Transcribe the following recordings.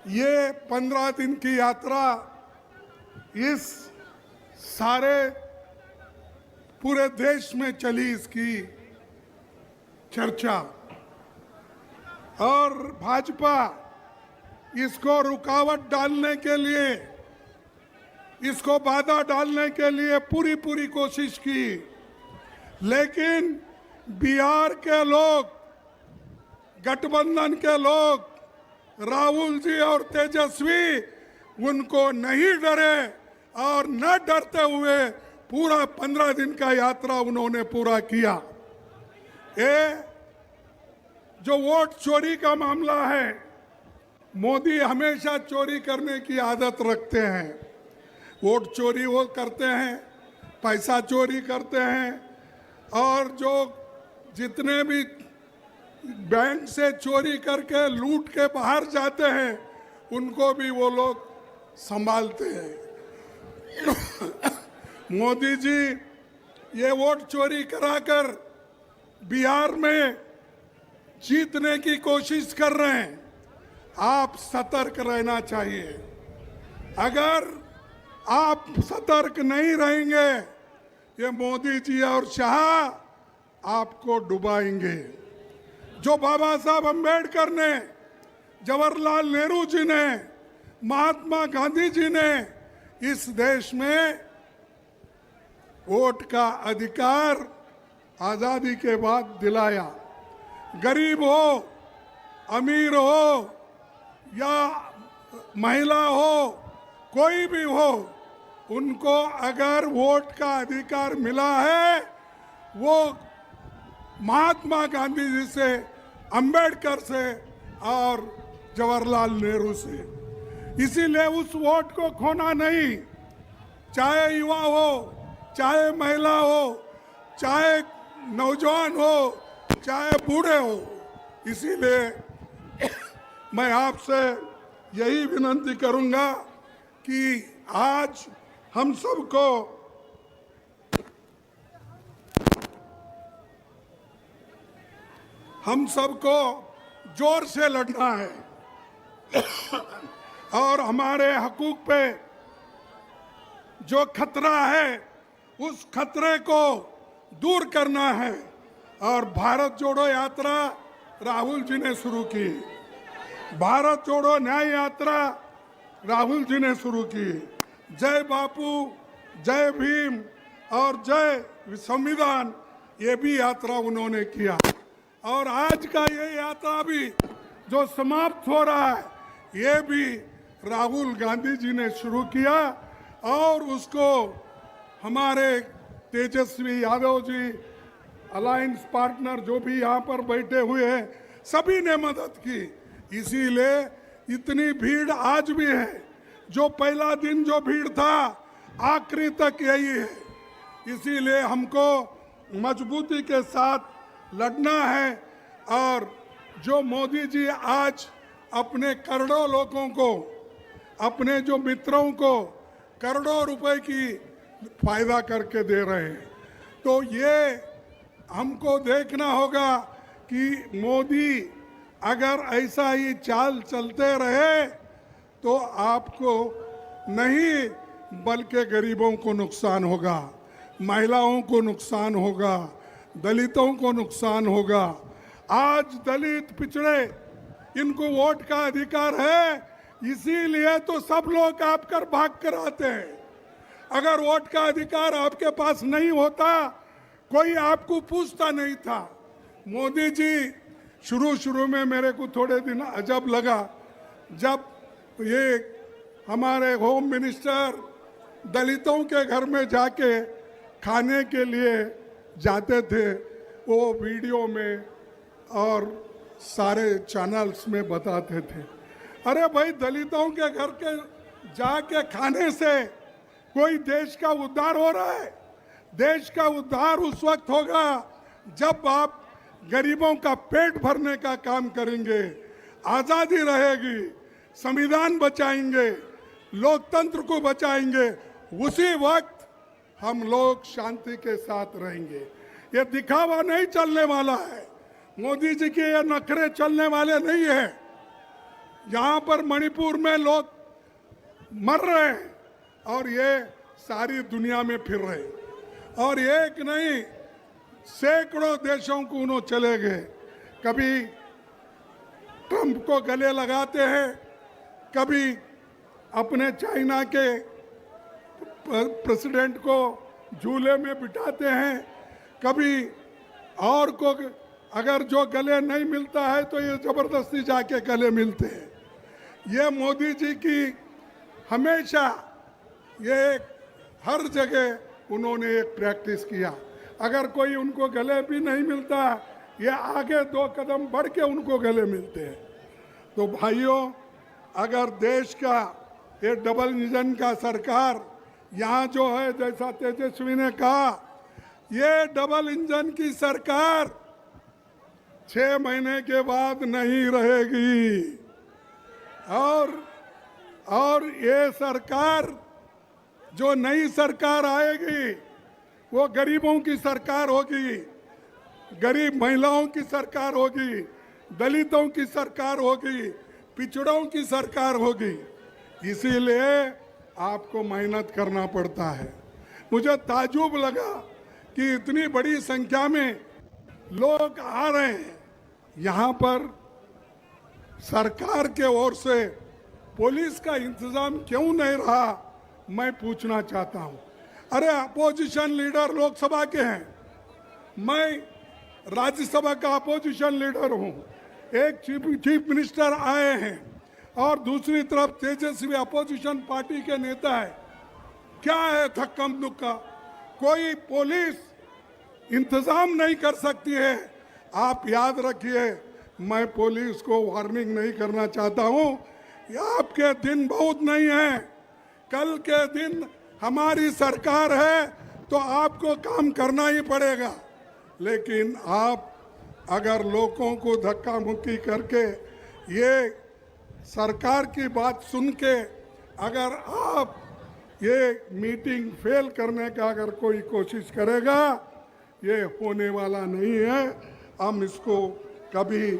ये 15 दिन की यात्रा इस सारे पूरे देश में चली, इसकी चर्चा, और भाजपा इसको रुकावट डालने के लिए, इसको बाधा डालने के लिए पूरी पूरी कोशिश की। लेकिन बिहार के लोग, गठबंधन के लोग, राहुल जी और तेजस्वी उनको नहीं डरे और न डरते हुए पूरा 15 दिन का यात्रा उन्होंने पूरा किया। ये जो वोट चोरी का मामला है, मोदी हमेशा चोरी करने की आदत रखते हैं। वोट चोरी वो करते हैं, पैसा चोरी करते हैं, और जो जितने भी बैंक से चोरी करके लूट के बाहर जाते हैं उनको भी वो लोग संभालते हैं। मोदी जी ये वोट चोरी कराकर बिहार में जीतने की कोशिश कर रहे हैं। आप सतर्क रहना चाहिए। अगर आप सतर्क नहीं रहेंगे, ये मोदी जी और शाह आपको डुबाएंगे। जो बाबा साहब अम्बेडकर ने, जवाहरलाल नेहरू जी ने, महात्मा गांधी जी ने इस देश में वोट का अधिकार आजादी के बाद दिलाया, गरीब हो, अमीर हो या महिला हो, कोई भी हो, उनको अगर वोट का अधिकार मिला है, वो महात्मा गांधी जी से, अंबेडकर से और जवाहरलाल नेहरू से। इसीलिए उस वोट को खोना नहीं, चाहे युवा हो, चाहे महिला हो, चाहे नौजवान हो, चाहे बूढ़े हो। इसीलिए मैं आपसे यही विनती करूंगा कि आज हम सबको जोर से लड़ना है और हमारे हकूक पे जो खतरा है उस खतरे को दूर करना है। और भारत जोड़ो यात्रा राहुल जी ने शुरू की, भारत जोड़ो न्याय यात्रा राहुल जी ने शुरू की। जय बापू, जय भीम और जय संविधान, ये भी यात्रा उन्होंने किया। और आज का ये यात्रा भी जो समाप्त हो रहा है, ये भी राहुल गांधी जी ने शुरू किया, और उसको हमारे तेजस्वी यादव जी, अलायंस पार्टनर जो भी यहाँ पर बैठे हुए हैं, सभी ने मदद की। इसीलिए इतनी भीड़ आज भी है। जो पहला दिन जो भीड़ था, आखिरी तक यही है। इसीलिए हमको मजबूती के साथ लड़ना है। और जो मोदी जी आज अपने करोड़ों लोगों को, अपने जो मित्रों को करोड़ों रुपए की फायदा करके दे रहे हैं, तो ये हमको देखना होगा कि मोदी अगर ऐसा ही चाल चलते रहे तो आपको नहीं बल्कि गरीबों को नुकसान होगा, महिलाओं को नुकसान होगा, दलितों को नुकसान होगा। आज दलित, पिछड़े, इनको वोट का अधिकार है, इसीलिए तो सब लोग आप कर भाग कर आते हैं। अगर वोट का अधिकार आपके पास नहीं होता, कोई आपको पूछता नहीं था। मोदी जी शुरू में मेरे को थोड़े दिन अजब लगा, जब ये हमारे होम मिनिस्टर दलितों के घर में जाके खाने के लिए जाते थे, वो वीडियो में और सारे चैनल्स में बताते थे। अरे भाई, दलितों के घर के जाके खाने से कोई देश का उद्धार हो रहा है? देश का उद्धार उस वक्त होगा जब आप गरीबों का पेट भरने का काम करेंगे, आज़ादी रहेगी, संविधान बचाएंगे, लोकतंत्र को बचाएंगे, उसी वक्त हम लोग शांति के साथ रहेंगे। ये दिखावा नहीं चलने वाला है, मोदी जी के ये नखरे चलने वाले नहीं है। यहाँ पर मणिपुर में लोग मर रहे हैं और ये सारी दुनिया में फिर रहे हैं। और एक नहीं, सैकड़ों देशों को उन्होंने चले गए। कभी ट्रंप को गले लगाते हैं, कभी अपने चाइना के प्रेसिडेंट को झूले में बिठाते हैं, कभी और को अगर जो गले नहीं मिलता है तो ये जबरदस्ती जाके गले मिलते हैं। ये मोदी जी की हमेशा ये हर जगह उन्होंने एक प्रैक्टिस किया। अगर कोई उनको गले भी नहीं मिलता, ये आगे 2 कदम बढ़ के उनको गले मिलते हैं। तो भाइयों, अगर देश का ये डबल इंजन का सरकार यहाँ जो है, जैसा तेजस्वी ने कहा, ये डबल इंजन की सरकार 6 महीने के बाद नहीं रहेगी। और ये सरकार, जो नई सरकार आएगी, वो गरीबों की सरकार होगी, गरीब महिलाओं की सरकार होगी, दलितों की सरकार होगी, पिछड़ों की सरकार होगी। इसीलिए आपको मेहनत करना पड़ता है। मुझे ताज्जुब लगा कि इतनी बड़ी संख्या में लोग आ रहे हैं। यहाँ पर सरकार के ओर से पुलिस का इंतजाम क्यों नहीं रहा, मैं पूछना चाहता हूँ। अरे अपोजिशन लीडर लोकसभा के हैं, मैं राज्यसभा का अपोजिशन लीडर हूँ। एक चीफ मिनिस्टर आए हैं और दूसरी तरफ तेजस्वी अपोजिशन पार्टी के नेता है। क्या है धक्कम धुक्का? कोई पुलिस इंतजाम नहीं कर सकती है। आप याद रखिए, मैं पुलिस को वार्निंग नहीं करना चाहता हूँ। ये आपके दिन बहुत नहीं है, कल के दिन हमारी सरकार है तो आपको काम करना ही पड़ेगा। लेकिन आप अगर लोगों को धक्का मुक्की करके ये सरकार की बात सुन के अगर आप ये मीटिंग फेल करने का अगर कोई कोशिश करेगा, ये होने वाला नहीं है। हम इसको कभी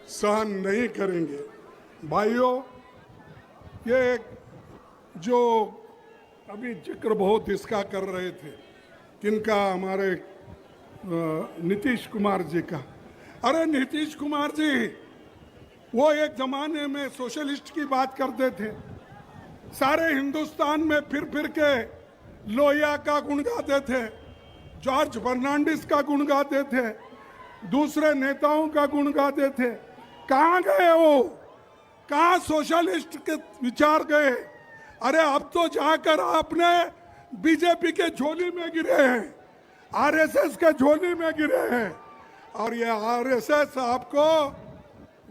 सहन नहीं करेंगे। भाइयों, ये जो अभी जिक्र बहुत इसका कर रहे थे, किनका, हमारे नीतीश कुमार जी का। अरे नीतीश कुमार जी, वो एक जमाने में सोशलिस्ट की बात करते थे, सारे हिंदुस्तान में फिर के लोहिया का गुण गाते थे, जॉर्ज फर्नांडिस का गुण गाते थे, दूसरे नेताओं का गुण गाते थे। कहाँ गए वो? कहाँ सोशलिस्ट के विचार गए? अरे अब तो जाकर आपने बीजेपी के झोली में गिरे हैं, आरएसएस के झोली में गिरे हैं, और ये आरएसएस आपको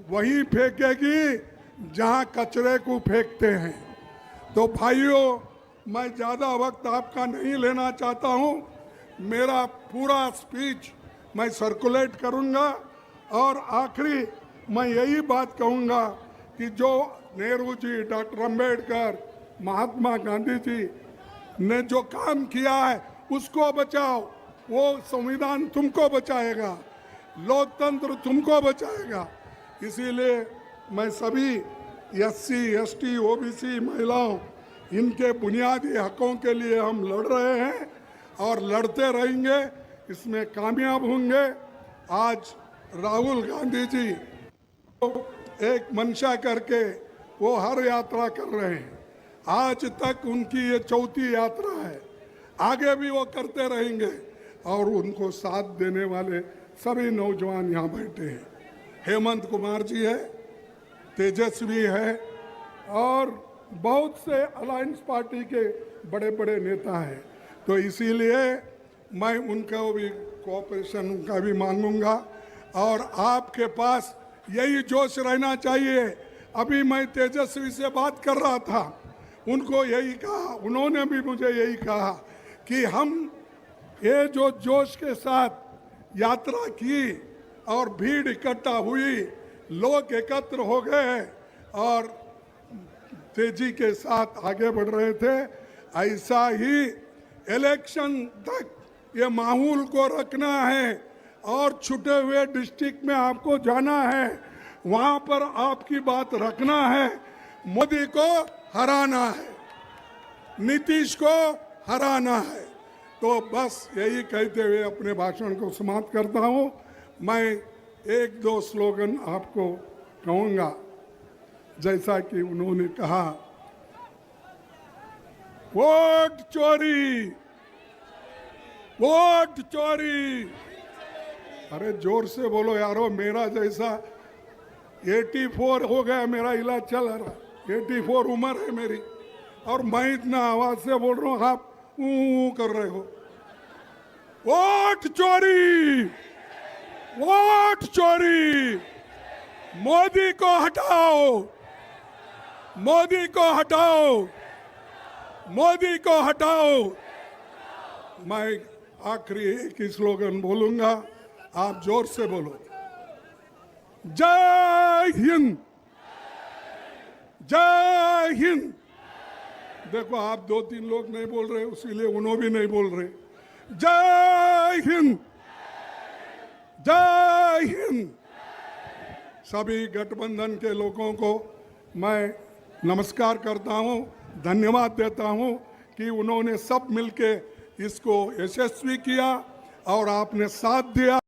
वही फेंकेगी जहां कचरे को फेंकते हैं। तो भाइयों, मैं ज़्यादा वक्त आपका नहीं लेना चाहता हूं। मेरा पूरा स्पीच मैं सर्कुलेट करूंगा और आखिरी मैं यही बात कहूंगा कि जो नेहरू जी, डॉक्टर अंबेडकर, महात्मा गांधी जी ने जो काम किया है उसको बचाओ। वो संविधान तुमको बचाएगा, लोकतंत्र तुमको बचाएगा। इसीलिए मैं सभी SC, ST, OBC महिलाओं, इनके बुनियादी हकों के लिए हम लड़ रहे हैं और लड़ते रहेंगे, इसमें कामयाब होंगे। आज राहुल गांधी जी एक मंशा करके वो हर यात्रा कर रहे हैं। आज तक उनकी ये 4थी यात्रा है, आगे भी वो करते रहेंगे। और उनको साथ देने वाले सभी नौजवान यहाँ बैठे हैं। हेमंत कुमार जी है, तेजस्वी है और बहुत से अलायंस पार्टी के बड़े बड़े नेता हैं। तो इसीलिए मैं उनका भी कोऑपरेशन उनका भी मांगूंगा और आपके पास यही जोश रहना चाहिए। अभी मैं तेजस्वी से बात कर रहा था, उनको यही कहा, उन्होंने भी मुझे यही कहा कि हम ये जो जोश के साथ यात्रा की और भीड़ इकट्ठा हुई, लोग एकत्र हो गए और तेजी के साथ आगे बढ़ रहे थे, ऐसा ही इलेक्शन तक ये माहौल को रखना है और छुटे हुए डिस्ट्रिक्ट में आपको जाना है वहां पर आपकी बात रखना है। मोदी को हराना है, नीतीश को हराना है। तो बस यही कहते हुए अपने भाषण को समाप्त करता हूं। मैं एक दो स्लोगन आपको कहूंगा। जैसा कि उन्होंने कहा, वोट चोरी, वोट चोरी। अरे जोर से बोलो यारो, मेरा जैसा 84 हो गया, मेरा इलाज चल रहा, 84 उम्र है मेरी, और मैं इतना आवाज से बोल रहा हूं, आप ऊ कर रहे हो। वोट चोरी, वोट चोरी। मोदी को हटाओ, मोदी को हटाओ, मोदी को हटाओ। मैं आखिरी एक ही स्लोगन बोलूंगा, आप जोर से बोलो। जय हिंद, जय हिंद। देखो आप 2-3 लोग नहीं बोल रहे, इसीलिए उन्होंने भी नहीं बोल रहे। जय हिंद, जय हिंद। सभी गठबंधन के लोगों को मैं नमस्कार करता हूं, धन्यवाद देता हूं कि उन्होंने सब मिलके इसको यशस्वी किया और आपने साथ दिया।